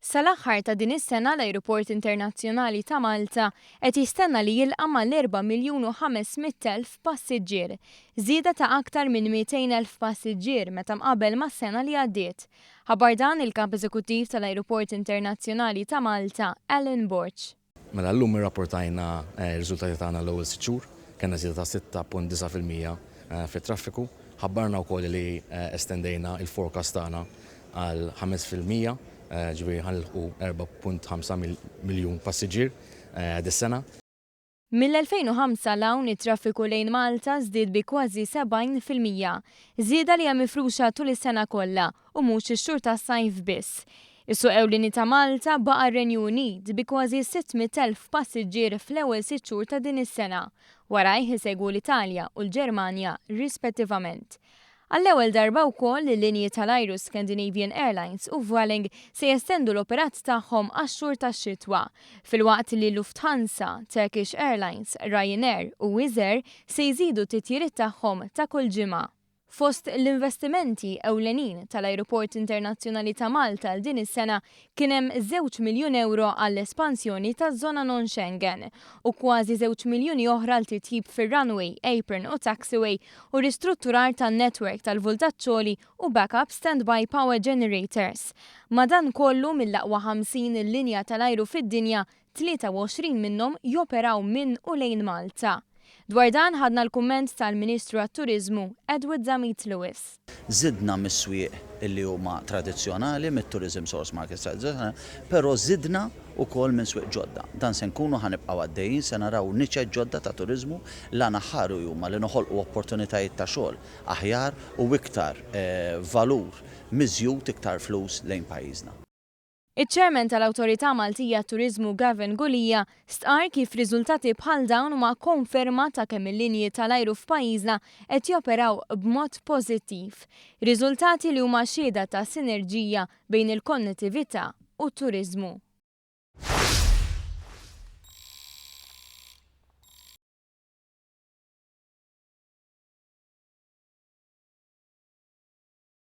Sal-aħħar ta' din is-sena l-Ajruport Internazzjonali ta' Malta qed jistenna li jilqa' mal-4,500,000 passiġġier, żieda ta' aktar minn 200,000 passiġġier meta mqabbel mas-sena li għaddiet. Ħabar dan il-Kap Eżekuttiv tal-Ajruport Internazzjonali ta' Malta, Alan Borch. Mela llum irrapportajna r-riżultati tagħna l-ewwel sitt xhur, kellna żieda ta' 6.9% fit-traffiku. Ħabbarna wkoll li estendejna il-forecast tagħna għal 5%, ġifieri ħanilħu 4.5 miljun passiġġier dis-sena. Mill-2005 l-hawn it-traffiku lejn Malta żdied bi kważi 70%, żieda li hija mifruxa tul is-sena kollha u mhux ix-xhur tas-sajf biss. Is-suq ewlieni ta' Malta baqa' r-Renju Unit bi kważi 600,000 passiġġier fl-ewwel sitt xhur ta' din is-sena, warajh isegwu l-Italja u l-Ġermanja rispettivament. Għall-ewwel darba wkoll il-linji tal-ajru Scandinavian Airlines u Vueling se jestendu l-operat tagħhom għax-xhur tax-xitwa, filwaqt li Lufthansa, Turkish Airlines, Ryanair u Wizz Air se jżidu t-titjiriet tagħhom ta' kull ġimgħa. Fost l-investimenti ewlenin tal-Ajruport Internazzjonali ta' Malta l din is-sena kien hemm 2 miljun euro għall-espansjoni taż-żona non-Schengen u kważi 2 miljuni oħra l titjib fir-runway, apron u taxiway u ristrutturar tan-netwerk tal-vultaċċoli u backup standby power generators. Madan kollu mill-aqwa 50 il-linja tal-ajru fid-dinja, 23 minnhom joperaw minn u lejn Malta. Dwar dan ħadna l-kumment tal-Ministru għat-Turiżmu Edward Zamit Lewis. Żidna mis-swieq illi huma tradizzjonali mit-tourism source markets tradizzjonali, però żidna wkoll minn swieq ġodda. Dan se nkunu ħanibqgħu għaddejjin se naraw niċċ ġodda ta' turiżmu li naħħaru huma li noħolqu opportunitajiet ta' xogħol aħjar u iktar valur miżjud iktar flus lejn pajjiżna. Iċ-Chairman tal-Awtorità Maltija Turiżmu Gavin Gulija stqar kif riżultati bħal dawn huma konferma ta' kemm il-linji tal-ajru f'pajjiżna qed joperaw b'mod pożittiv. Riżultati li huma xhieda ta' sinerġija bejn il-konnettività u t-turiżmu.